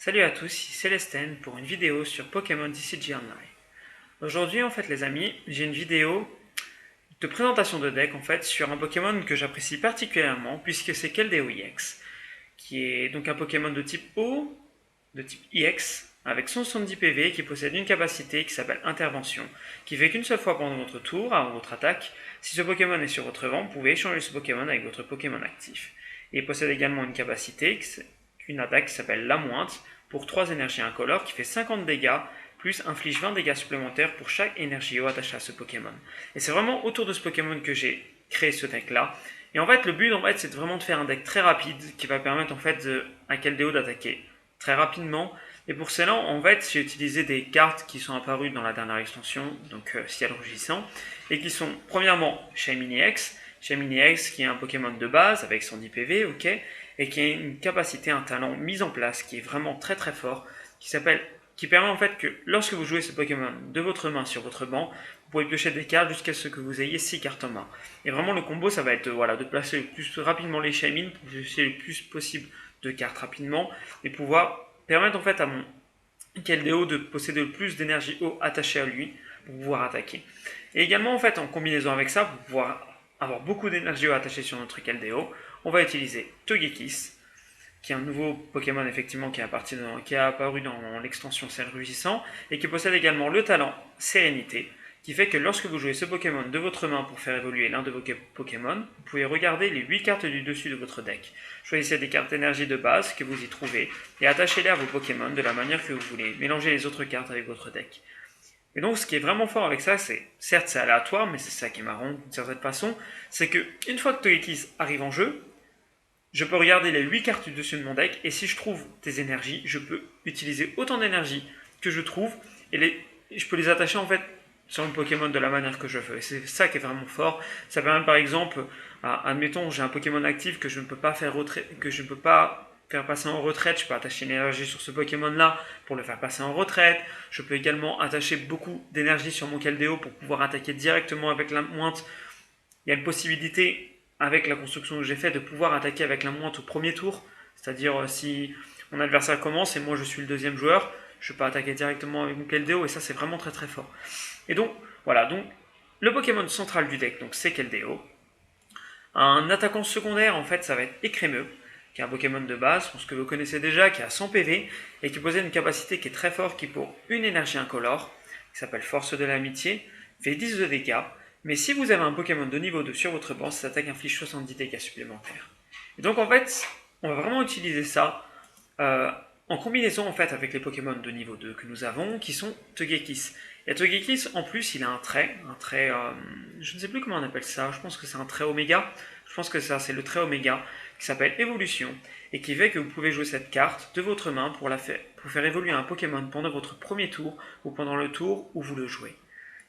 Salut à tous, ici Célestine pour une vidéo sur Pokémon TCG Online. Aujourd'hui en fait les amis, j'ai une vidéo de présentation de deck en fait sur un Pokémon que j'apprécie particulièrement puisque c'est Keldeo EX, qui est donc un Pokémon de type eau, de type EX, avec 170 PV qui possède une capacité qui s'appelle Intervention, qui fait qu'une seule fois pendant votre tour, avant votre attaque, si ce Pokémon est sur votre rang, vous pouvez échanger ce Pokémon avec votre Pokémon actif. Et il possède également une capacité, une attaque qui s'appelle La Mointe, pour 3 énergies incolores, qui fait 50 dégâts, plus inflige 20 dégâts supplémentaires pour chaque énergie eau attachée à ce Pokémon. Et c'est vraiment autour de ce Pokémon que j'ai créé ce deck là. Et en fait, le but, c'est vraiment de faire un deck très rapide qui va permettre à Keldeo d'attaquer très rapidement. Et pour cela, en fait, j'ai utilisé des cartes qui sont apparues dans la dernière extension, donc Ciel Rugissant, et qui sont premièrement Shaymin EX. Shaymin EX qui est un Pokémon de base avec 110 PV, ok, et qui a une capacité, un talent mis en place qui est vraiment très très fort, qui permet en fait que lorsque vous jouez ce Pokémon de votre main sur votre banc, vous pouvez piocher des cartes jusqu'à ce que vous ayez 6 cartes en main. Et vraiment le combo ça va être de placer le plus rapidement les Shaymin pour piocher le plus possible de cartes rapidement et pouvoir permettre en fait à mon Keldeo de posséder le plus d'énergie eau attachée à lui pour pouvoir attaquer. Et également en fait en combinaison avec ça, pour pouvoir avoir beaucoup d'énergie eau attachée sur notre Keldeo, on va utiliser Togekiss, qui est un nouveau Pokémon effectivement qui est apparu dans l'extension Ciel Rugissant et qui possède également le talent Sérénité, qui fait que lorsque vous jouez ce Pokémon de votre main pour faire évoluer l'un de vos Pokémon, vous pouvez regarder les 8 cartes du dessus de votre deck. Choisissez des cartes énergie de base que vous y trouvez et attachez-les à vos Pokémon de la manière que vous voulez. Mélangez les autres cartes avec votre deck. Et donc ce qui est vraiment fort avec ça, certes c'est aléatoire, mais c'est ça qui est marrant d'une certaine façon, c'est que une fois que Togekiss arrive en jeu, je peux regarder les 8 cartes du dessus de mon deck, et si je trouve des énergies, je peux utiliser autant d'énergie que je trouve, je peux les attacher en fait sur un Pokémon de la manière que je veux. Et c'est ça qui est vraiment fort. Ça permet par exemple, admettons, j'ai un Pokémon actif que je ne peux pas faire passer en retraite, je peux attacher une énergie sur ce Pokémon-là pour le faire passer en retraite. Je peux également attacher beaucoup d'énergie sur mon Keldeo pour pouvoir attaquer directement avec la mointe. Il y a une possibilité avec la construction que j'ai faite de pouvoir attaquer avec la mointe au premier tour, c'est-à-dire si mon adversaire commence et moi je suis le deuxième joueur, je peux attaquer directement avec mon Keldeo et ça c'est vraiment très très fort. Et donc voilà, donc le Pokémon central du deck, donc c'est Keldeo. Un attaquant secondaire en fait ça va être Écrémeux, qui est un Pokémon de base, je pense que vous connaissez déjà, qui a 100 PV et qui possède une capacité qui est très forte, qui pour une énergie incolore, qui s'appelle Force de l'Amitié, fait 10 de dégâts. Mais si vous avez un Pokémon de niveau 2 sur votre banc, cette attaque inflige 70 dégâts supplémentaires. Et donc en fait, on va vraiment utiliser ça en combinaison en fait avec les Pokémon de niveau 2 que nous avons, qui sont Togekiss. Et Togekiss, en plus, il a un trait, je ne sais plus comment on appelle ça, je pense que c'est un trait Oméga, je pense que ça c'est le trait Oméga, qui s'appelle Évolution, et qui fait que vous pouvez jouer cette carte de votre main pour faire évoluer un Pokémon pendant votre premier tour, ou pendant le tour où vous le jouez.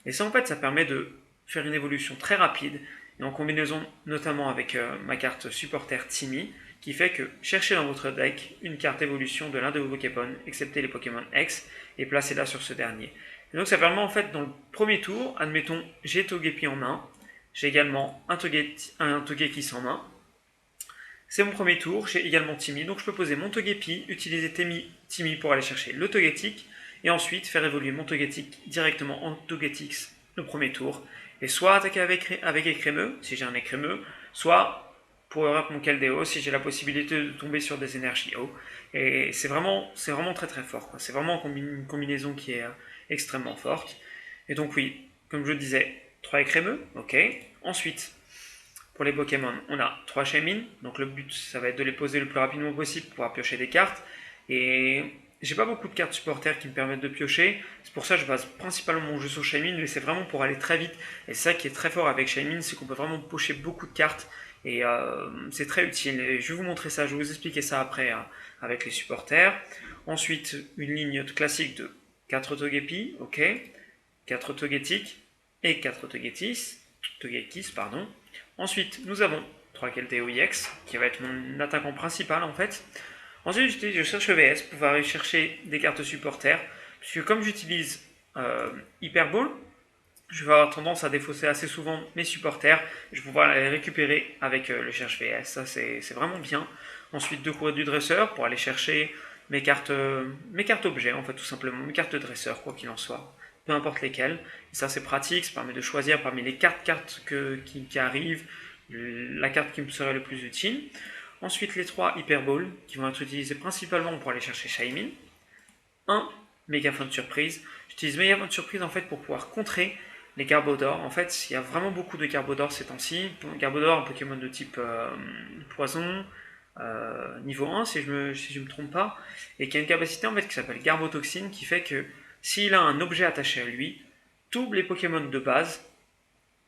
Et ça en fait, ça permet de faire une évolution très rapide, et en combinaison notamment avec ma carte supporter Timmy, qui fait que cherchez dans votre deck une carte évolution de l'un de vos Pokémon, excepté les Pokémon X, et placez-la sur ce dernier. Et donc ça permet en fait dans le premier tour, admettons j'ai Togepi en main, j'ai également un Togekiss en main, c'est mon premier tour, j'ai également Timmy, donc je peux poser mon Togepi, utiliser Timmy pour aller chercher le Togetic, et ensuite faire évoluer mon Togetic directement en Togetix le premier tour, et soit attaquer avec Écrémeux, si j'ai un Écrémeux, soit power up mon Keldeo si j'ai la possibilité de tomber sur des énergies eau. Et c'est vraiment très très fort. C'est vraiment une combinaison qui est extrêmement forte. Et donc oui, comme je le disais, 3 Écrémeux, ok. Ensuite, pour les Pokémon, on a 3 Shaymin, donc le but ça va être de les poser le plus rapidement possible pour pouvoir piocher des cartes. Et j'ai pas beaucoup de cartes supporters qui me permettent de piocher, c'est pour ça que je base principalement mon jeu sur Shaymin, mais c'est vraiment pour aller très vite. Et c'est ça qui est très fort avec Shaymin, c'est qu'on peut vraiment pocher beaucoup de cartes, et c'est très utile. Et je vais vous montrer ça, je vais vous expliquer ça après avec les supporters. Ensuite, une ligne classique de 4 Togepi, ok, 4 Togetic et 4 Togekiss, pardon. Ensuite, nous avons 3 Keldeo EX, qui va être mon attaquant principal en fait. Ensuite, je cherche VS pour pouvoir aller chercher des cartes supporters, puisque comme j'utilise Hyper Ball, je vais avoir tendance à défausser assez souvent mes supporters, je vais pouvoir les récupérer avec le cherche VS, ça c'est vraiment bien. Ensuite, 2 courriers du dresseur pour aller chercher mes cartes objets, en fait, tout simplement, mes cartes dresseurs, quoi qu'il en soit, peu importe lesquelles. Et ça, c'est pratique, ça permet de choisir parmi les cartes qui arrivent, la carte qui me serait le plus utile. Ensuite, les 3 Hyper Balls, qui vont être utilisés principalement pour aller chercher Shaymin. Un Mégaphone de surprise. J'utilise Mégaphone de surprise, en fait, pour pouvoir contrer les Garbodor. En fait, il y a vraiment beaucoup de Garbodor ces temps-ci. Garbodor, un Pokémon de type poison, niveau 1 si je me trompe pas, et qui a une capacité en fait qui s'appelle Garbotoxine, qui fait que s'il a un objet attaché à lui, tous les Pokémon de base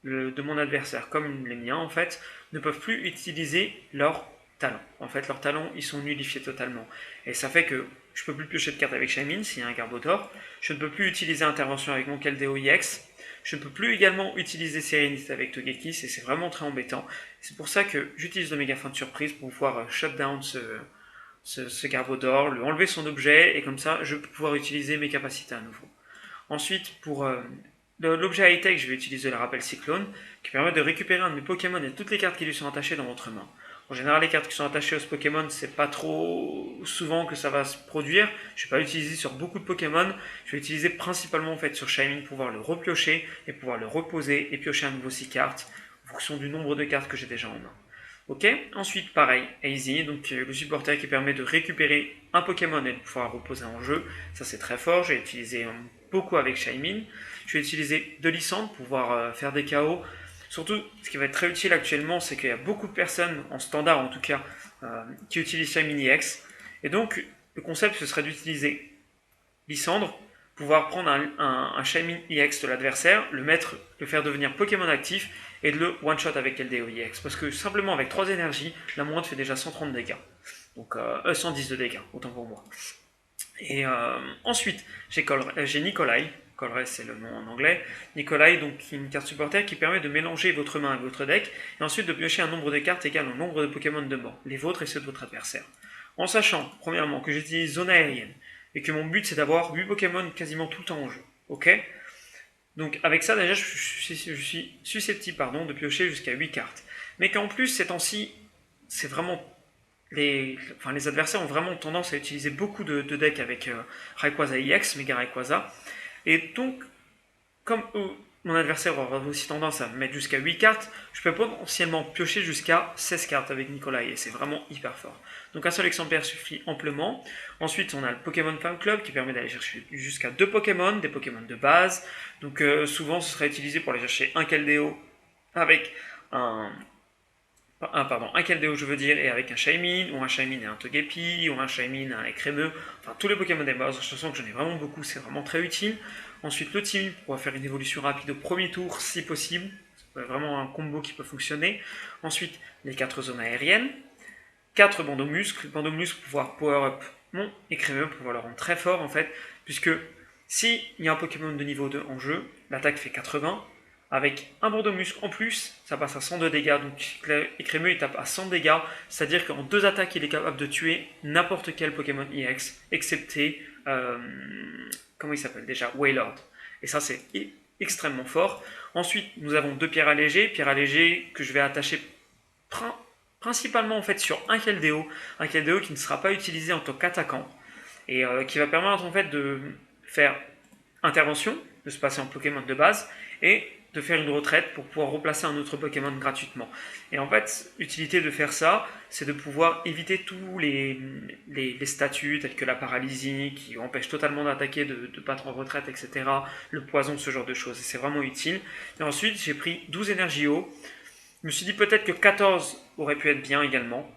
de mon adversaire, comme les miens en fait, ne peuvent plus utiliser leur talent. En fait, leurs talents, ils sont nullifiés totalement. Et ça fait que je peux plus piocher de cartes avec Shaymin s'il y a un Garbodor, je ne peux plus utiliser intervention avec mon Keldeo EX, je ne peux plus également utiliser Sérénité avec Togekiss, et c'est vraiment très embêtant. C'est pour ça que j'utilise le Mégaphone de surprise pour pouvoir shut down ce Garbodor, lui enlever son objet, et comme ça, je peux pouvoir utiliser mes capacités à nouveau. Ensuite, pour l'objet high-tech, je vais utiliser le rappel Cyclone, qui permet de récupérer un de mes Pokémon et toutes les cartes qui lui sont attachées dans votre main. En général, les cartes qui sont attachées aux Pokémon, c'est pas trop souvent que ça va se produire. Je vais pas l'utiliser sur beaucoup de Pokémon. Je vais l'utiliser principalement en fait sur Shaymin pour pouvoir le repiocher et pouvoir le reposer et piocher à nouveau 6 cartes en fonction du nombre de cartes que j'ai déjà en main. Ok, ensuite pareil, Easy, donc le supporter qui permet de récupérer un Pokémon et de pouvoir reposer en jeu. Ça c'est très fort, j'ai utilisé beaucoup avec Shaymin. Je vais utiliser de Lysandre pour pouvoir faire des KO. Surtout, ce qui va être très utile actuellement, c'est qu'il y a beaucoup de personnes, en standard en tout cas, qui utilisent Shaymin EX. Et donc, le concept, ce serait d'utiliser Lysandre, pouvoir prendre un Shaymin EX de l'adversaire, le faire devenir Pokémon actif, et de le one-shot avec LDO EX. Parce que simplement avec 3 énergies, la moindre fait déjà 130 dégâts. Donc 110 de dégâts, autant pour moi. Et ensuite, j'ai Nikolai. Colress, c'est le nom en anglais. Nikolai, donc une carte supporter qui permet de mélanger votre main avec votre deck et ensuite de piocher un nombre de cartes égal au nombre de Pokémon de banc, les vôtres et ceux de votre adversaire. En sachant, premièrement, que j'utilise zone aérienne et que mon but c'est d'avoir 8 Pokémon quasiment tout le temps en jeu. Ok. Donc avec ça, déjà, je suis susceptible de piocher jusqu'à 8 cartes. Mais qu'en plus, ces temps-ci, c'est vraiment les adversaires ont vraiment tendance à utiliser beaucoup de decks avec Rayquaza EX, Mega Rayquaza. Et donc, comme mon adversaire aura aussi tendance à mettre jusqu'à 8 cartes, je peux potentiellement piocher jusqu'à 16 cartes avec Nikolai, et c'est vraiment hyper fort. Donc un seul exemplaire suffit amplement. Ensuite, on a le Pokémon Fan Club qui permet d'aller chercher jusqu'à 2 Pokémon, des Pokémon de base. Donc souvent, ce serait utilisé pour aller chercher un Keldeo avec un Keldeo je veux dire, et avec un Shaymin, ou un Shaymin et un Togepi, ou un Shaymin et un Écrémeux, enfin tous les Pokémon des bases, je sens que j'en ai vraiment beaucoup, c'est vraiment très utile. Ensuite le Timmy pour pouvoir faire une évolution rapide au premier tour si possible, c'est vraiment un combo qui peut fonctionner. Ensuite les 4 zones aériennes, 4 bandeaux muscles pour pouvoir power up mon Écrémeux, pour pouvoir le rendre très fort en fait, puisque s'il y a un Pokémon de niveau 2 en jeu, l'attaque fait 80, avec un bandeau muscle en plus, ça passe à 102 dégâts, donc Écrémeux il tape à 100 dégâts, c'est-à-dire qu'en 2 attaques il est capable de tuer n'importe quel Pokémon EX, excepté, comment il s'appelle déjà, Wailord. Et ça c'est extrêmement fort. Ensuite nous avons 2 pierres allégées que je vais attacher principalement en fait sur un Keldeo qui ne sera pas utilisé en tant qu'attaquant, et qui va permettre en fait de faire intervention, de se passer en Pokémon de base, et de faire une retraite pour pouvoir replacer un autre Pokémon gratuitement. Et en fait, l'utilité de faire ça, c'est de pouvoir éviter tous les statuts tels que la paralysie qui empêche totalement d'attaquer, de battre en retraite, etc. Le poison, ce genre de choses. Et c'est vraiment utile. Et ensuite, j'ai pris 12 énergies eau. Je me suis dit peut-être que 14 aurait pu être bien également.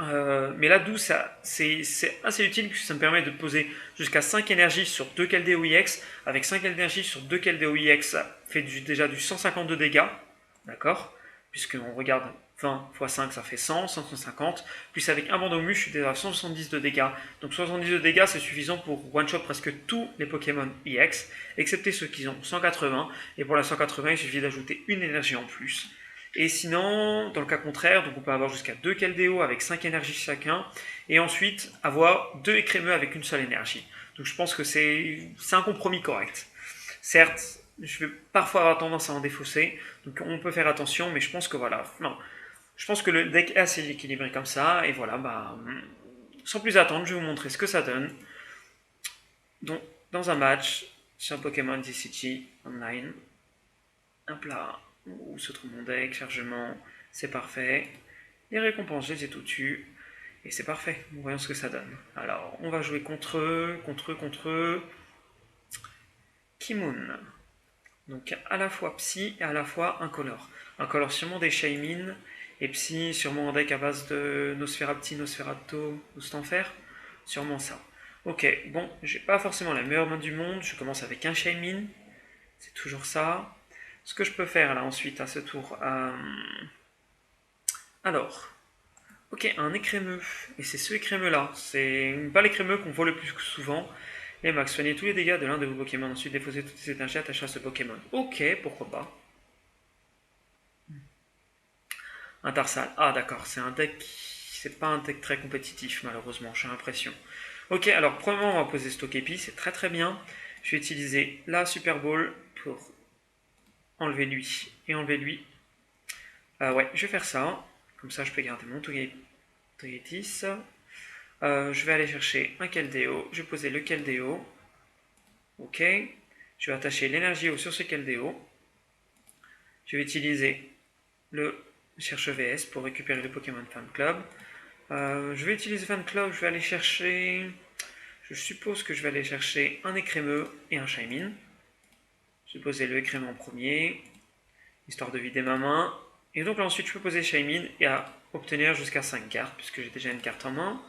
Mais là, 12, c'est assez utile puisque ça me permet de poser jusqu'à 5 énergies sur 2 Keldeo EX. Avec 5 énergies sur 2 Keldeo EX, ça fait déjà du 152 dégâts. D'accord. Puisqu'on regarde 20 x 5, ça fait 100, 150. Plus avec un bandeau je suis déjà à 170 de dégâts. Donc 70 de dégâts, c'est suffisant pour one-shot presque tous les Pokémon EX, excepté ceux qui ont 180. Et pour la 180, il suffit d'ajouter une énergie en plus. Et sinon, dans le cas contraire, donc on peut avoir jusqu'à 2 Keldeo avec 5 énergies chacun, et ensuite avoir 2 Écrémeux avec une seule énergie. Donc je pense que c'est un compromis correct. Certes, je vais parfois avoir tendance à en défausser, donc on peut faire attention, mais je pense que voilà, non, je pense que le deck est assez équilibré comme ça, et voilà, sans plus attendre, je vais vous montrer ce que ça donne. Donc, dans un match, sur un Pokémon TCG Online. Hop là, où se trouve mon deck, chargement, c'est parfait. Les récompenses, je les ai tout dessus. Et c'est parfait, voyons ce que ça donne. Alors, on va jouer contre eux. Kimoun. Donc à la fois Psy et à la fois Incolore. Incolore sûrement des Shaymin, et Psy sûrement un deck à base de Nosferapti, Nosferato, ou Stanfer. Sûrement ça. Ok, bon, j'ai pas forcément la meilleure main du monde, je commence avec un Shaymin, c'est toujours ça. Ce que je peux faire là ensuite à ce tour... Alors, ok, un écrémeux, et c'est ce écrémeux là, c'est pas l'écrémeux qu'on voit le plus souvent. Et max, soignez tous les dégâts de l'un de vos Pokémon, ensuite défausez toutes les énergies attachées à ce Pokémon. Ok, pourquoi pas. Un Tarsal, ah d'accord, c'est un deck... C'est pas un deck très compétitif malheureusement, j'ai l'impression. Ok, alors premièrement on va poser Stokepi, c'est très très bien. Je vais utiliser la Super Ball pour enlever lui et enlever lui. Ouais, je vais faire ça, comme ça je peux garder mon Togetis. Je vais aller chercher un Keldeo, je vais poser le Keldeo. Ok, je vais attacher l'énergie sur ce Keldeo. Je vais utiliser le cherche VS pour récupérer le Pokémon Fan Club. Je vais utiliser Fan Club, je vais aller chercher... Je suppose que je vais aller chercher un écrémeux et un Shaymin. Je vais poser le écrémeux en premier, histoire de vider ma main. Et donc là ensuite je peux poser Shaymin et à obtenir jusqu'à 5 cartes, puisque j'ai déjà une carte en main.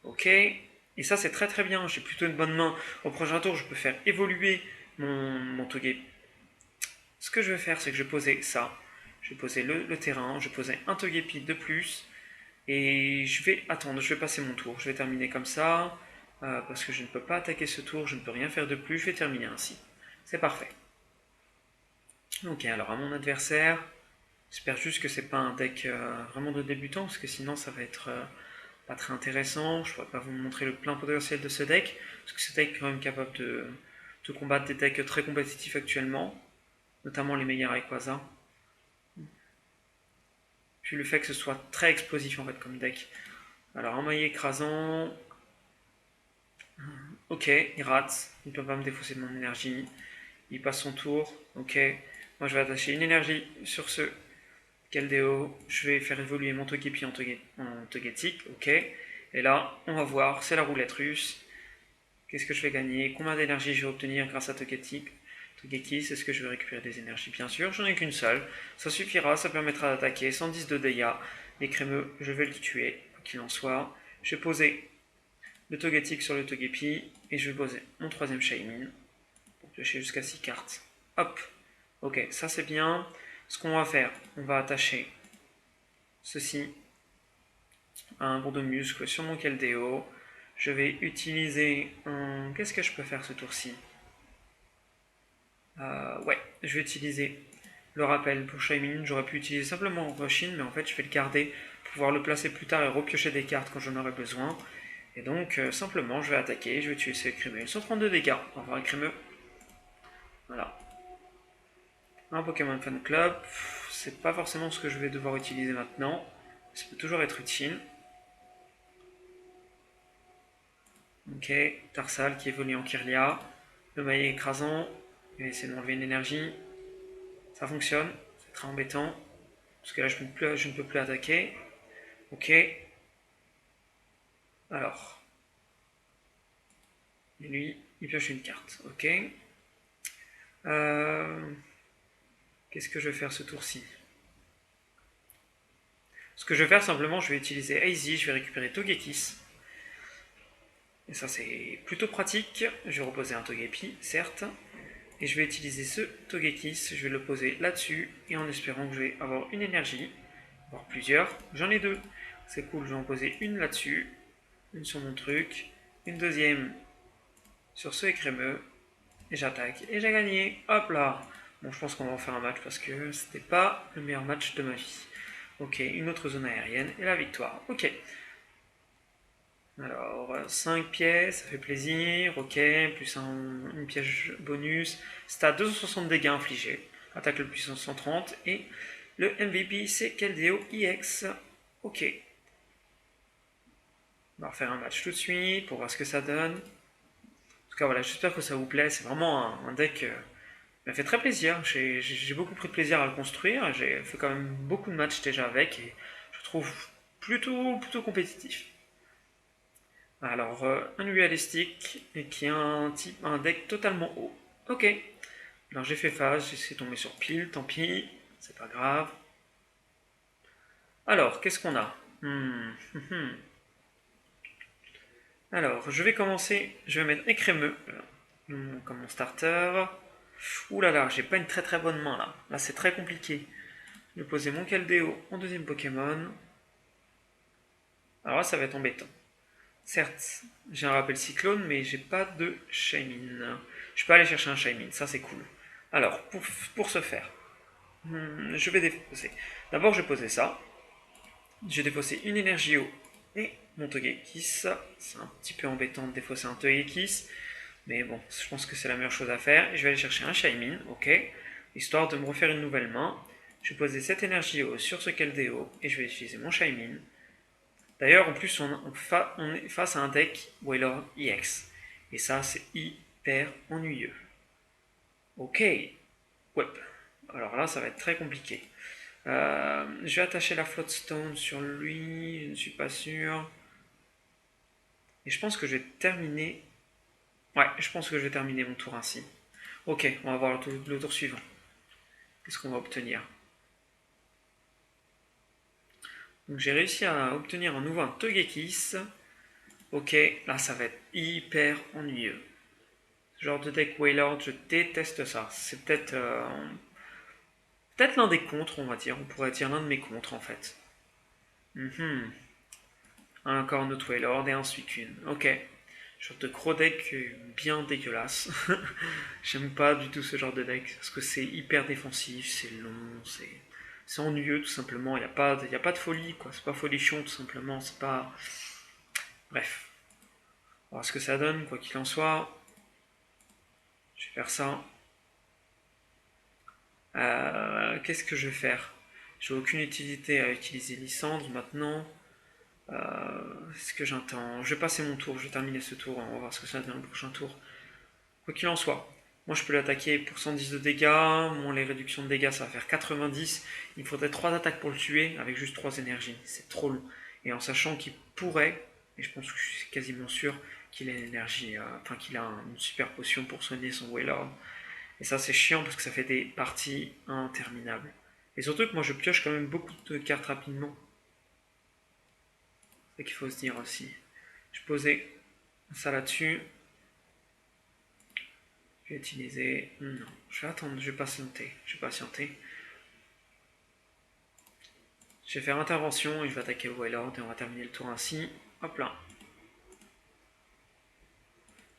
Ok, et ça c'est très très bien, j'ai plutôt une bonne main. Au prochain tour je peux faire évoluer mon Togepi. Ce que je vais faire c'est que je vais poser ça. Je vais poser le terrain, je vais poser un Togepi de plus. Et je vais attendre, je vais passer mon tour. Je vais terminer comme ça. Parce que je ne peux pas attaquer ce tour, je ne peux rien faire de plus. Je vais terminer ainsi. C'est parfait. Ok, alors à mon adversaire, j'espère juste que c'est pas un deck vraiment de débutant, parce que sinon ça va être pas très intéressant. Je ne pourrais pas vous montrer le plein potentiel de ce deck, parce que ce deck est quand même capable de combattre des decks très compétitifs actuellement, notamment les meilleurs Rayquaza. Puis le fait que ce soit très explosif en fait comme deck. Alors un maillet écrasant. Ok, il rate, il ne peut pas me défausser de mon énergie. Il passe son tour, ok. Moi je vais attacher une énergie sur ce Keldeo. Je vais faire évoluer mon Togepi en Togetic, ok. Et là, on va voir, c'est la roulette russe. Qu'est-ce que je vais gagner? Combien d'énergie je vais obtenir grâce à Togetic? Togekiss, est-ce que je vais récupérer des énergies? Bien sûr, j'en ai qu'une seule. Ça suffira, ça permettra d'attaquer 110 de dégâts. Les crémeux, je vais le tuer, quoi qu'il en soit. Je vais poser le Togetic sur le Togepi et je vais poser mon troisième Shaymin pour piocher jusqu'à 6 cartes. Hop, ok, ça c'est bien. Ce qu'on va faire, on va attacher ceci à un bout de muscle sur mon Keldeo. Je vais utiliser un... Qu'est-ce que je peux faire ce tour-ci? Ouais, je vais utiliser le rappel pour Shaymin. J'aurais pu utiliser simplement Roshin, mais en fait je vais le garder pour pouvoir le placer plus tard et repiocher des cartes quand j'en aurai besoin. Et donc simplement je vais attaquer, je vais tuer ce écrémeux sans prendre de dégâts. Au revoir écrémeux. Voilà. Un Pokémon Fan Club, c'est pas forcément ce que je vais devoir utiliser maintenant. Ça peut toujours être utile. Ok, Tarsal qui évolue en Kirlia. Le maillet écrasant. Je vais essayer d'enlever une énergie. Ça fonctionne, c'est très embêtant. Parce que là je ne peux plus attaquer. Ok. Alors. Et lui, il pioche une carte. Ok. Qu'est-ce que je vais faire ce tour-ci? Ce que je vais faire simplement, je vais utiliser Hazy, je vais récupérer Togekiss. Et ça c'est plutôt pratique. Je vais reposer un Togepi, certes. Et je vais utiliser ce Togekiss, je vais le poser là-dessus. Et en espérant que je vais avoir une énergie, voire plusieurs. J'en ai deux. C'est cool, je vais en poser une là-dessus. Une sur mon truc. Une deuxième sur ce écrémeux. Et j'attaque. Et j'ai gagné. Hop là. Bon, je pense qu'on va en faire un match parce que c'était pas le meilleur match de ma vie. Ok, une autre zone aérienne et la victoire. Ok. Alors, 5 pièces, ça fait plaisir. Ok, plus une pièce bonus. C'est à 260 dégâts infligés. Attaque le puissance 130. Et le MVP, c'est Keldeo EX. Ok. On va refaire un match tout de suite pour voir ce que ça donne. En tout cas, voilà, j'espère que ça vous plaît. C'est vraiment un deck qui m'a fait très plaisir. J'ai beaucoup pris de plaisir à le construire. J'ai fait quand même beaucoup de matchs déjà avec et je trouve plutôt compétitif. Alors, un dualistique et qui a un deck totalement haut. Ok. Alors j'ai fait face, j'ai tombé sur pile, tant pis, c'est pas grave. Alors, qu'est-ce qu'on a? Alors, je vais commencer, je vais mettre écrémeux comme mon starter. Ouh là là, j'ai pas une très bonne main là. Là, c'est très compliqué. Je vais poser mon Keldeo en deuxième Pokémon. Alors là, ça va être embêtant. Certes, j'ai un rappel cyclone, mais j'ai pas de Shaymin. Je peux aller chercher un Shaymin, ça c'est cool. Alors, pour ce faire, je vais défausser. D'abord, je vais poser ça. J'ai défaussé une énergie eau et mon Togekiss. C'est un petit peu embêtant de défausser un Togekiss, mais bon, je pense que c'est la meilleure chose à faire. Je vais aller chercher un Shaymin, ok, histoire de me refaire une nouvelle main. Je vais poser cette énergie eau sur ce Keldeo et je vais utiliser mon Shaymin. D'ailleurs, en plus, on est face à un deck Wailord EX. Et ça, c'est hyper ennuyeux. Ok. Ouais. Alors là, ça va être très compliqué. Je vais attacher la Float Stone sur lui. Je ne suis pas sûr. Et je pense que je vais terminer. Ouais, je pense que je vais terminer mon tour ainsi. Ok, on va voir le tour suivant. Qu'est-ce qu'on va obtenir? Donc j'ai réussi à obtenir un nouveau Togekiss. Ok, là ça va être hyper ennuyeux. Ce genre de deck Wailord, je déteste ça. C'est peut-être l'un des contres, on va dire. On pourrait dire l'un de mes contres en fait. Encore un autre Wailord et un Suicune. Ok. Genre de gros deck bien dégueulasse. J'aime pas du tout ce genre de deck parce que c'est hyper défensif, c'est long, c'est ennuyeux tout simplement. Y a pas de folie quoi. C'est pas folichon tout simplement. C'est pas. Bref. On va voir ce que ça donne, quoi qu'il en soit. Je vais faire ça. Qu'est-ce que je vais faire? J'ai aucune utilité à utiliser Lysandre maintenant. Est-ce que j'entends? Je vais passer mon tour, je vais terminer ce tour, on va voir ce que ça donne le prochain tour. Quoi qu'il en soit, moi je peux l'attaquer pour 110 de dégâts, les réductions de dégâts ça va faire 90, il me faudrait 3 attaques pour le tuer avec juste 3 énergies, c'est trop long. Et en sachant qu'il pourrait, et je pense que je suis quasiment sûr qu'il a une énergie, qu'il a une super potion pour soigner son Wailord. Et ça c'est chiant parce que ça fait des parties interminables. Et surtout que moi je pioche quand même beaucoup de cartes rapidement. C'est ça qu'il faut se dire aussi. Je posais ça là-dessus. Je vais utiliser. Non, je vais attendre, je vais patienter. Je vais patienter. Je vais faire intervention et je vais attaquer le Wailord et on va terminer le tour ainsi. Hop là.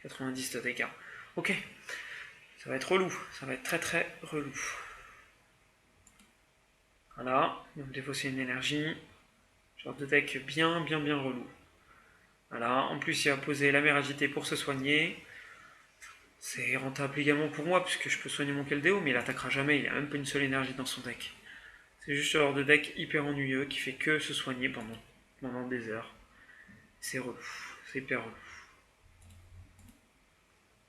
90 de dégâts. Ok. Ça va être relou. Ça va être très relou. Voilà. Donc défausser une énergie. Genre de deck bien relou. Voilà. En plus, il va poser la mer agitée pour se soigner. C'est rentable également pour moi puisque je peux soigner mon Keldeo, mais il attaquera jamais. Il n'y a même pas une seule énergie dans son deck. C'est juste ce genre de deck hyper ennuyeux qui fait que se soigner pendant des heures. C'est relou. C'est hyper relou.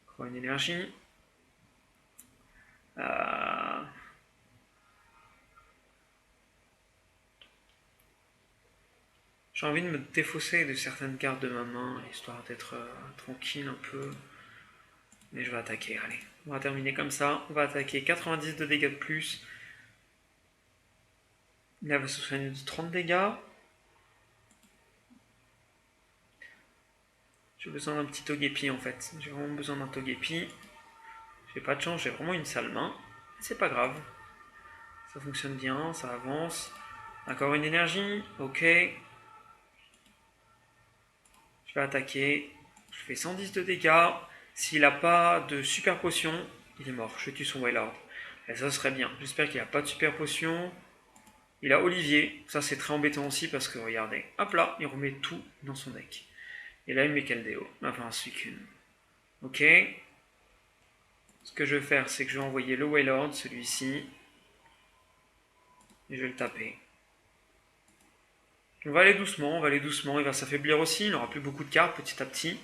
Encore une énergie. Euh, J'ai envie de me défausser de certaines cartes de ma main, histoire d'être tranquille un peu. Mais je vais attaquer, allez. On va terminer comme ça. On va attaquer 90 de dégâts de plus. Là, elle va se soigner de 30 dégâts. J'ai besoin d'un petit Togepi en fait. J'ai vraiment besoin d'un Togepi. J'ai pas de chance, j'ai vraiment une sale main. C'est pas grave. Ça fonctionne bien, ça avance. Encore une énergie, ok. Je vais attaquer. Je fais 110 de dégâts. S'il n'a pas de super potion, il est mort. Je tue son Wailord. Et ça serait bien. J'espère qu'il n'a pas de super potion. Il a Olivier. Ça, c'est très embêtant aussi parce que regardez. Hop là, il remet tout dans son deck. Et là, il met Keldeo. Enfin, un Suicune. Ok. Ce que je vais faire, c'est que je vais envoyer le Wailord, celui-ci. Et je vais le taper. on va aller doucement, il va s'affaiblir aussi, il n'aura plus beaucoup de cartes petit à petit.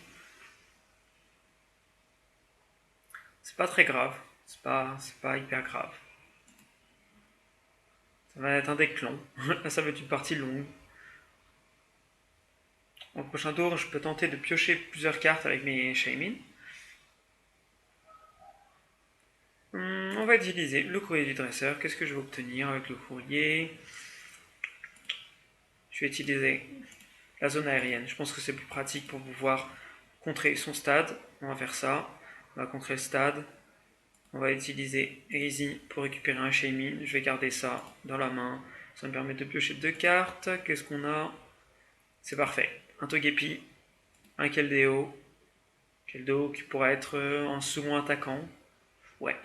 C'est pas très grave, c'est pas hyper grave. Ça va être un deck long, là ça va être une partie longue. Au prochain tour, je peux tenter de piocher plusieurs cartes avec mes Shaymin. On va utiliser le courrier du dresseur. Qu'est-ce que je vais obtenir avec le courrier? Je vais utiliser la zone aérienne. Je pense que c'est plus pratique pour pouvoir contrer son stade. On va faire ça. On va contrer le stade. On va utiliser Easy pour récupérer un Shaymin. Je vais garder ça dans la main. Ça me permet de piocher 2 cartes. Qu'est-ce qu'on a? C'est parfait. Un Togepi, un Keldeo. Keldeo qui pourrait être un second attaquant. Ouais.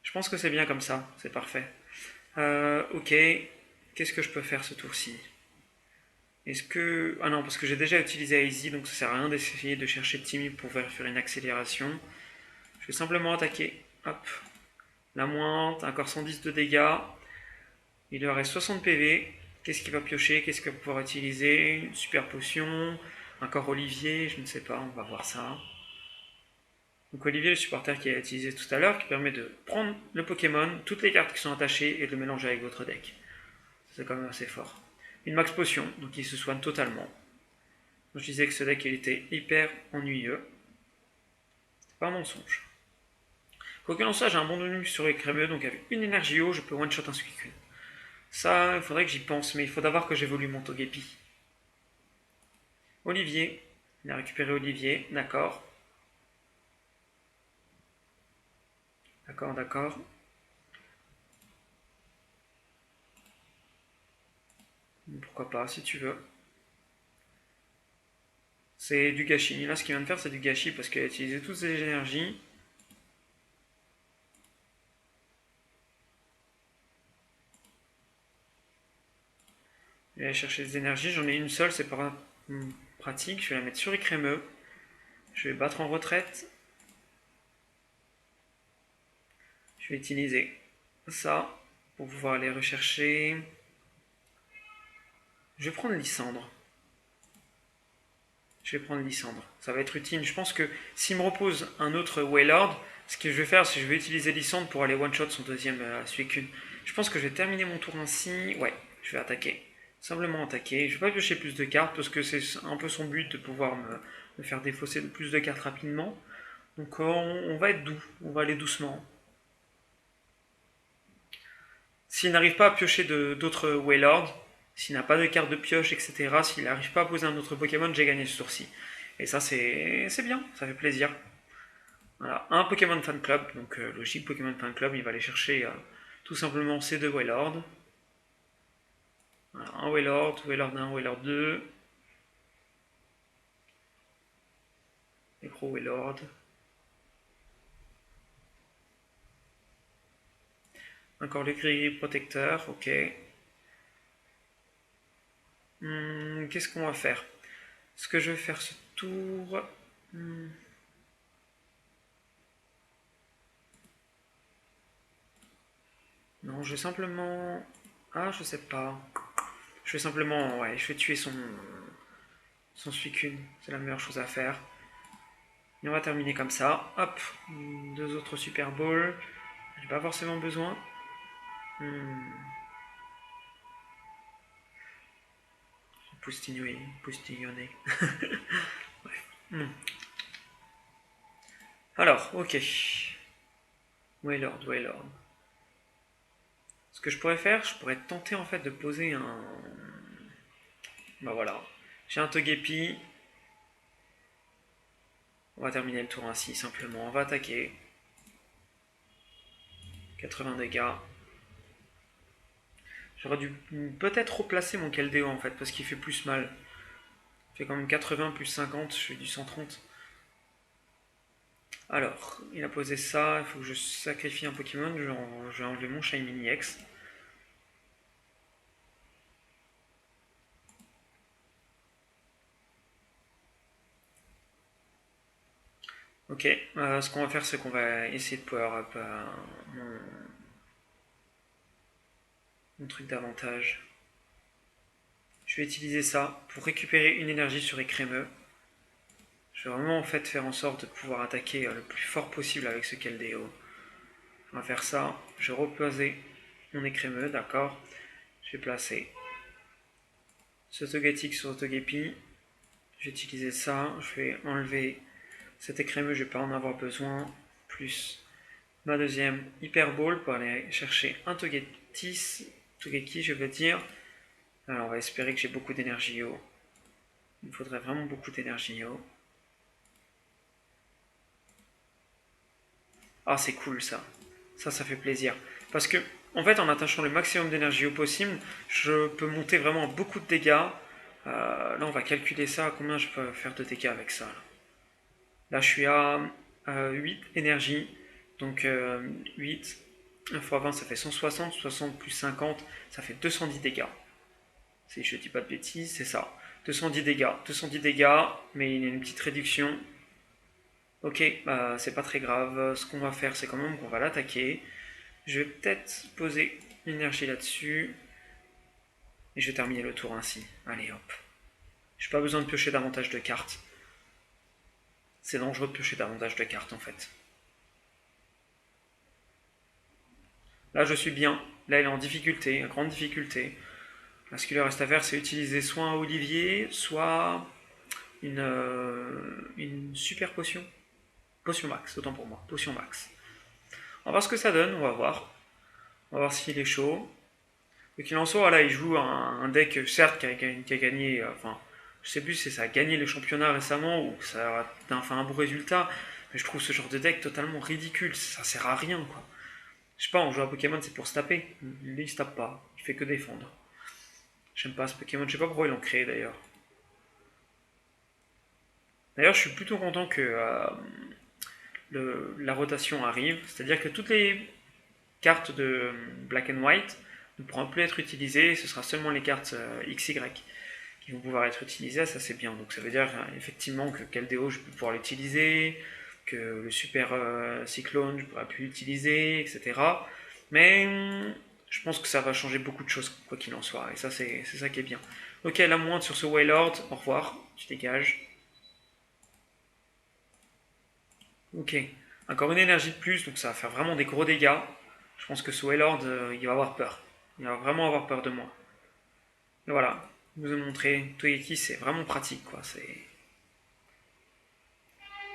Je pense que c'est bien comme ça. C'est parfait. Ok. Qu'est-ce que je peux faire ce tour-ci? Est-ce que... Ah non, parce que j'ai déjà utilisé Easy, donc ça sert à rien d'essayer de chercher Timmy pour faire une accélération. Je vais simplement attaquer. Hop. La mointe, encore 110 de dégâts. Il lui reste 60 PV. Qu'est-ce qu'il va piocher? Qu'est-ce qu'il va pouvoir utiliser? Une super potion. Encore Olivier, je ne sais pas, on va voir ça. Donc Olivier, le supporter qui a utilisé tout à l'heure, qui permet de prendre le Pokémon, toutes les cartes qui sont attachées, et de le mélanger avec votre deck. C'est quand même assez fort. Une max potion, donc il se soigne totalement. Je disais que ce deck il était hyper ennuyeux. C'est pas un mensonge. Quoi qu'il en soit, j'ai un bon bonus sur les crémeux, donc avec une énergie haut, je peux one-shot un Suicune. Ça, il faudrait que j'y pense, mais il faut d'abord que j'évolue mon Togepi. Olivier. Il a récupéré Olivier, d'accord. D'accord, d'accord. Pourquoi pas, si tu veux. C'est du gâchis. Là, ce qu'il vient de faire, c'est du gâchis parce qu'il a utilisé toutes ses énergies. Il va aller chercher des énergies. J'en ai une seule, c'est pas pratique. Je vais la mettre sur les crémeux. Je vais battre en retraite. Je vais utiliser ça pour pouvoir aller rechercher. Je vais prendre Lysandre. Je vais prendre Lysandre. Ça va être utile. Je pense que s'il me repose un autre Wailord, ce que je vais faire, c'est que je vais utiliser Lysandre pour aller one-shot son deuxième Suicune. Je pense que je vais terminer mon tour ainsi. Ouais, je vais attaquer. Simplement attaquer. Je vais pas piocher plus de cartes parce que c'est un peu son but de pouvoir me faire défausser de plus de cartes rapidement. Donc on va être doux. On va aller doucement. S'il n'arrive pas à piocher d'autres Wailord, s'il n'a pas de carte de pioche, etc., s'il n'arrive pas à poser un autre Pokémon, j'ai gagné ce tour-ci. Et ça, c'est bien, ça fait plaisir. Voilà, un Pokémon Fan Club, donc logique, Pokémon Fan Club, il va aller chercher tout simplement ces deux Wailord. Voilà, un Wailord, Wailord 1, Wailord 2. Necro Wailord. Encore le gris protecteur, ok. Qu'est-ce qu'on va faire? Ce que je vais faire ce tour... Non, je vais simplement... Ah, je sais pas. Je vais simplement... Ouais, je vais tuer son Suicune. C'est la meilleure chose à faire. Et on va terminer comme ça. Hop, deux autres Super Balls. J'ai pas forcément besoin. Poustillonner. Ouais. Alors, ok. Wailord, Wailord. Ce que je pourrais faire, je pourrais tenter en fait de poser un... Bah voilà. J'ai un Togepi. On va terminer le tour ainsi, simplement. On va attaquer. 80 dégâts. J'aurais dû peut-être replacer mon Keldeo en fait, parce qu'il fait plus mal. Il fait quand même 80 plus 50, je fais du 130. Alors, il a posé ça, il faut que je sacrifie un Pokémon, je vais enlever mon Shiny X. Ok, ce qu'on va faire, c'est qu'on va essayer de power up mon truc d'avantage. Je vais utiliser ça pour récupérer une énergie sur Écrémeux. Je vais vraiment en fait faire en sorte de pouvoir attaquer le plus fort possible avec ce Keldeo. On va faire ça. Je vais reposer mon Écrémeux, d'accord. Je vais placer ce Togetic sur Togepi. Je vais utiliser ça. Je vais enlever cet Écrémeux, je ne vais pas en avoir besoin. Plus ma deuxième Hyper Ball pour aller chercher un Togeki, je veux dire. Alors on va espérer que j'ai beaucoup d'énergie Yo. Il me faudrait vraiment beaucoup d'énergie Yo. Ah, c'est cool ça. Ça fait plaisir. Parce que, en fait, en attachant le maximum d'énergie au possible, je peux monter vraiment beaucoup de dégâts. Là, on va calculer ça. Combien je peux faire de dégâts avec ça? Là, je suis à 8 énergie. Donc, 8 1 x 20, ça fait 160. 60 plus 50, ça fait 210 dégâts. Si je dis pas de bêtises, c'est ça. 210 dégâts. 210 dégâts, mais il y a une petite réduction. Ok, bah, c'est pas très grave. Ce qu'on va faire, c'est quand même qu'on va l'attaquer. Je vais peut-être poser l'énergie là-dessus. Et je vais terminer le tour ainsi. Allez, hop. J'ai pas besoin de piocher davantage de cartes. C'est dangereux de piocher davantage de cartes, en fait. Là, je suis bien. Là, il est en difficulté, en grande difficulté. Là, ce qu'il lui reste à faire, c'est utiliser soit un Olivier, soit une super potion. Potion max, autant pour moi. Potion max. On va voir ce que ça donne, on va voir. On va voir s'il est chaud. Quoi qu'il en soit, là, il joue un deck, certes, qui a gagné, enfin, je sais plus si ça a gagné les championnats récemment ou ça a fait un bon résultat, mais je trouve ce genre de deck totalement ridicule, ça sert à rien, quoi. Je sais pas, on joue à Pokémon, c'est pour se taper. Lui, il se tape pas, il fait que défendre. J'aime pas ce Pokémon, je sais pas pourquoi ils l'ont créé d'ailleurs. D'ailleurs, je suis plutôt content que la rotation arrive, c'est-à-dire que toutes les cartes de Black and White ne pourront plus être utilisées, ce sera seulement les cartes XY qui vont pouvoir être utilisées, ça c'est bien. Donc ça veut dire effectivement que Keldeo je peux pouvoir l'utiliser, que le Super Cyclone je pourrais plus l'utiliser, etc. Mais je pense que ça va changer beaucoup de choses quoi qu'il en soit, et ça c'est ça qui est bien. Ok, la moindre sur ce Wailord, au revoir, tu dégages. Ok, encore une énergie de plus, donc ça va faire vraiment des gros dégâts. Je pense que ce Wailord, il va avoir peur. Il va vraiment avoir peur de moi. Et voilà, je vous ai montré, Toyeki c'est vraiment pratique quoi. Je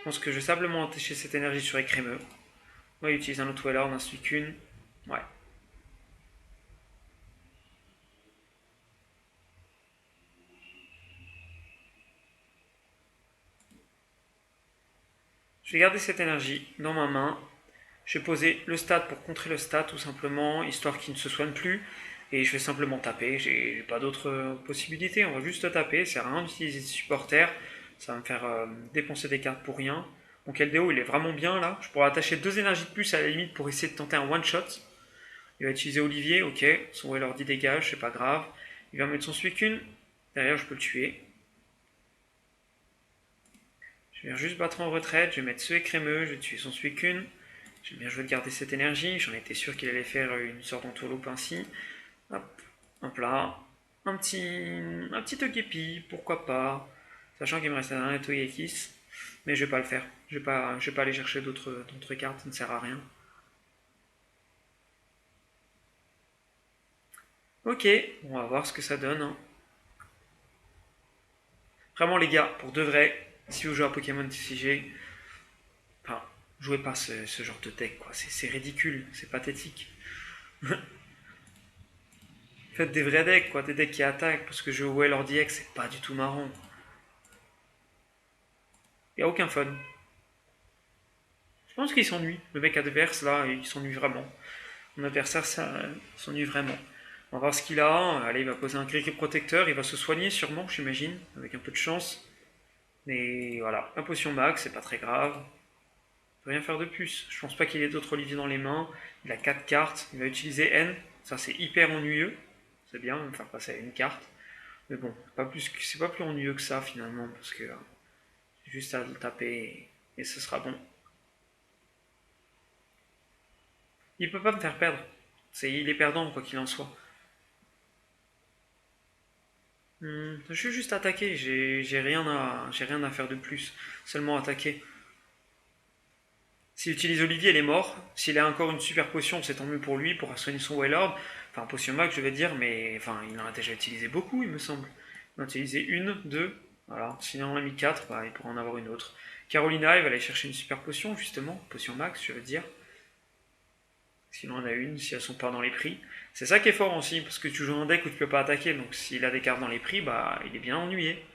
pense que je vais simplement attacher cette énergie sur Écrémeux. Ouais, il utilise un autre Wailord, n'en suit qu'une. Ouais. Je vais garder cette énergie dans ma main. Je vais poser le stat pour contrer le stat tout simplement, histoire qu'il ne se soigne plus. Et je vais simplement taper, j'ai pas d'autre possibilité, on va juste taper, ça sert à rien d'utiliser des supporters, ça va me faire dépenser des cartes pour rien. Donc LDO il est vraiment bien là, je pourrais attacher 2 énergies de plus à la limite pour essayer de tenter un one shot. Il va utiliser Olivier, ok, son Wailord dit dégage, c'est pas grave. Il va mettre son Suicune, derrière je peux le tuer. Je vais juste battre en retraite, je vais mettre ce écrémeux, je vais tuer son Suicune. J'aime bien jouer de garder cette énergie, j'en étais sûr qu'il allait faire une sorte d'entourloupe ainsi. Hop, hop là. Un petit Togepi, pourquoi pas. Sachant qu'il me reste un dernier Togekiss. Mais je vais pas le faire. Je vais pas aller chercher d'autres cartes, ça ne sert à rien. Ok, on va voir ce que ça donne, hein. Vraiment les gars, pour de vrai, si vous jouez à Pokémon TCG, enfin, jouez pas ce genre de deck, quoi. C'est ridicule, c'est pathétique. Faites des vrais decks, quoi, des decks qui attaquent, parce que jouer au Well DX, c'est pas du tout marrant. Y a aucun fun. Je pense qu'il s'ennuie. Le mec adverse, là, il s'ennuie vraiment. Mon adversaire, ça, il s'ennuie vraiment. On va voir ce qu'il a. Allez, il va poser un criquet protecteur. Il va se soigner, sûrement, j'imagine, avec un peu de chance. Mais voilà, un potion max, c'est pas très grave. Il peut rien faire de plus. Je pense pas qu'il ait d'autres Olivier dans les mains. Il a 4 cartes. Il va utiliser N. Ça, c'est hyper ennuyeux. C'est bien de me faire passer à une carte. Mais bon, c'est pas plus ennuyeux que ça, finalement, parce que c'est juste à le taper et ce sera bon. Il peut pas me faire perdre. Il est perdant, quoi qu'il en soit. Je vais juste attaquer, j'ai rien à faire de plus, seulement attaquer. S'il utilise Olivier, il est mort. S'il a encore une super potion, c'est tant mieux pour lui, pour soigner son Wailord. Enfin, potion max, je vais dire, mais enfin, il en a déjà utilisé beaucoup, il me semble. Il en a utilisé une, deux. Voilà, s'il en a mis quatre, bah, il pourra en avoir une autre. Carolina, il va aller chercher une super potion, justement. Potion max, je veux dire. S'il en a une, si elles sont pas dans les prix. C'est ça qui est fort aussi, parce que tu joues un deck où tu peux pas attaquer, donc s'il a des cartes dans les prix, bah, il est bien ennuyé.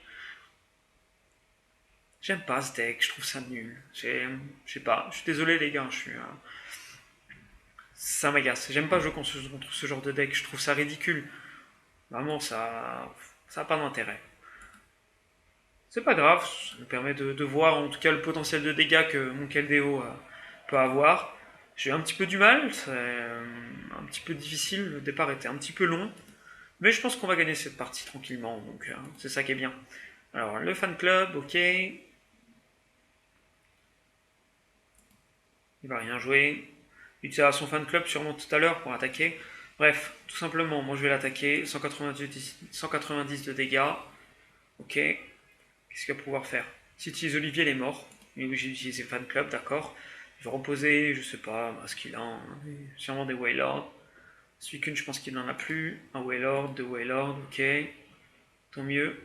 J'aime pas ce deck, je trouve ça nul. Je sais pas, je suis désolé les gars, ça m'agace. J'aime pas jouer contre ce genre de deck, je trouve ça ridicule. Vraiment, ça a pas d'intérêt. C'est pas grave, ça nous permet de voir en tout cas le potentiel de dégâts que mon Keldeo peut avoir. J'ai eu un petit peu du mal, c'est un petit peu difficile, le départ était un petit peu long, mais je pense qu'on va gagner cette partie tranquillement, donc c'est ça qui est bien. Alors, le fan club, ok, il va rien jouer. Il utilisera son fan club sûrement tout à l'heure pour attaquer. Bref, tout simplement, moi je vais l'attaquer, 190 de dégâts, ok. Qu'est-ce qu'il va pouvoir faire? S'il utilise Olivier, il est mort. Mais oui, j'ai utilisé Fan Club, d'accord. Il va reposer, je sais pas, ce qu'il a. Hein. Sûrement des Wailords. Celui qu'une, je pense qu'il n'en a plus. Un Wailord, deux Wailords, ok. Tant mieux.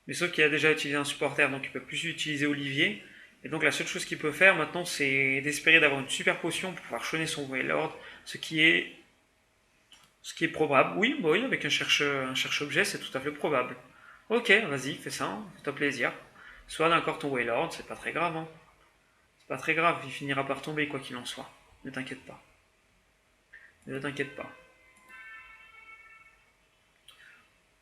Mais sauf qu'il a déjà utilisé un supporter, donc il peut plus utiliser Olivier. Et donc la seule chose qu'il peut faire maintenant, c'est d'espérer d'avoir une super potion pour pouvoir choner son Wailord. Ce qui est probable. Oui, bah oui, avec un cherche-objet, c'est tout à fait probable. Ok, vas-y, fais ça, hein, fais-toi plaisir. Soit d'accord ton Wailord, c'est pas très grave. Hein. C'est pas très grave, il finira par tomber quoi qu'il en soit. Ne t'inquiète pas. Ne t'inquiète pas.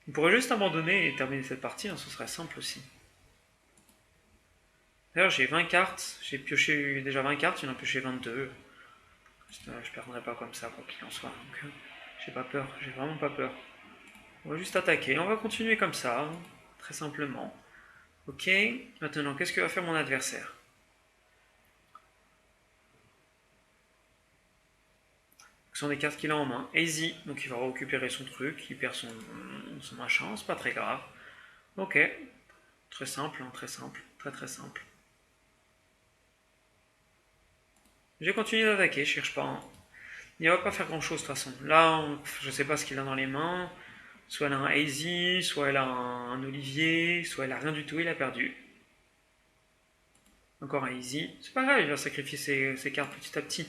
On pourrait juste abandonner et terminer cette partie, hein, ce serait simple aussi. D'ailleurs, j'ai 20 cartes, j'ai pioché déjà 20 cartes, il en a pioché 22. Je perdrai pas comme ça, quoi qu'il en soit. Donc, j'ai pas peur, j'ai vraiment pas peur. On va juste attaquer, on va continuer comme ça, hein, très simplement. Ok, maintenant, qu'est-ce que va faire mon adversaire? Ce sont des cartes qu'il a en main. Easy, donc il va récupérer son truc, il perd son machin, c'est pas très grave. Ok, très simple, hein, très simple, très très simple. Je vais continuer d'attaquer, je cherche pas. Hein. Il va pas faire grand chose de toute façon. Là, je sais pas ce qu'il a dans les mains. Soit elle a un Easy, soit elle a un Olivier, soit elle a rien du tout, il a perdu. Encore un Easy. C'est pas grave, il va sacrifier ses cartes petit à petit.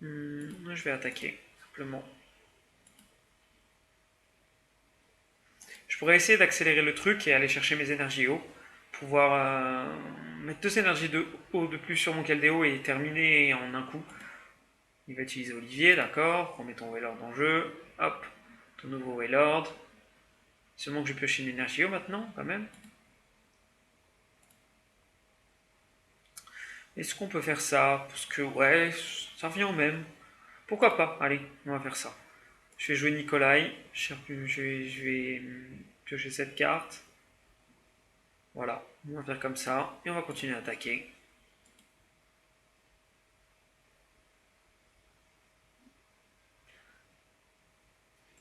Je vais attaquer, simplement. Je pourrais essayer d'accélérer le truc et aller chercher mes énergies haut. Pouvoir mettre deux énergies de haut de plus sur mon Caldéo et terminer en un coup. Il va utiliser Olivier, d'accord. On met ton Wailord en jeu. Hop, ton nouveau Wailord. Seulement que je pioche une énergie haut maintenant, quand même. Est-ce qu'on peut faire ça? Parce que, ouais, ça revient au même. Pourquoi pas? Allez, on va faire ça. Je vais jouer Nikolai. Je vais piocher cette carte. Voilà, on va faire comme ça. Et on va continuer à attaquer.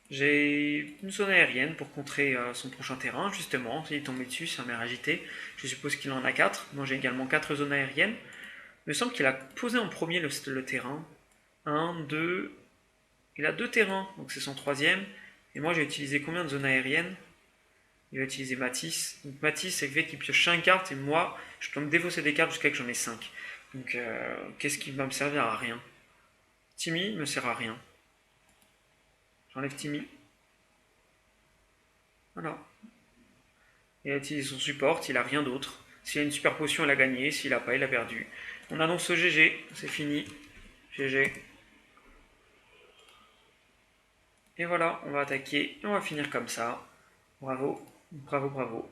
J'ai une zone aérienne pour contrer son prochain terrain, justement. S'il est tombé dessus, c'est un mer agité. Je suppose qu'il en a 4. Moi, j'ai également 4 zones aériennes. Il me semble qu'il a posé en premier le terrain. Un, 2. Il a 2 terrains, donc c'est son troisième. Et moi, j'ai utilisé combien de zones aériennes? Il va utiliser Matisse. Donc Matisse, c'est le fait qu'il pioche 5 cartes et moi, je peux me défausser des cartes jusqu'à ce que j'en ai 5. Donc, qu'est-ce qui va me servir à rien? Timmy me sert à rien. J'enlève Timmy. Voilà. Il a utilisé son support, il a rien d'autre. S'il a une super potion, il a gagné. S'il a pas, il a perdu. On annonce ce GG, c'est fini. GG. Et voilà, on va attaquer et on va finir comme ça. Bravo, bravo, bravo.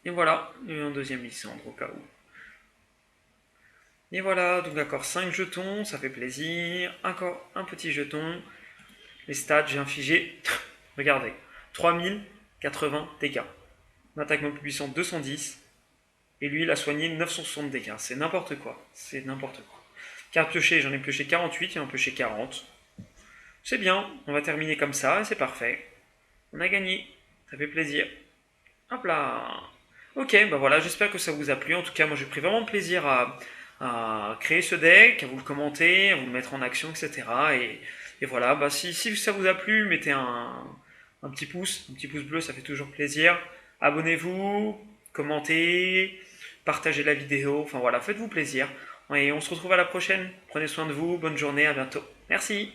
Et voilà, il y a eu un deuxième Lysandre au cas où. Et voilà, donc d'accord, 5 jetons, ça fait plaisir. Encore un petit jeton. Les stats, j'ai infligé, regardez, 3080 dégâts. Mon attaque moins puissante 210. Et lui, il a soigné 960 dégâts. C'est n'importe quoi. C'est n'importe quoi. Carte piochée, j'en ai pioché 48, il en pioché 40. C'est bien, on va terminer comme ça, et c'est parfait. On a gagné. Ça fait plaisir. Hop là. Ok, bah voilà, j'espère que ça vous a plu. En tout cas, moi j'ai pris vraiment plaisir à créer ce deck, à vous le commenter, à vous le mettre en action, etc. Et voilà, bah si ça vous a plu, mettez un petit pouce bleu, ça fait toujours plaisir. Abonnez-vous, commentez, partagez la vidéo, enfin voilà, faites-vous plaisir. Et on se retrouve à la prochaine. Prenez soin de vous, bonne journée, à bientôt. Merci.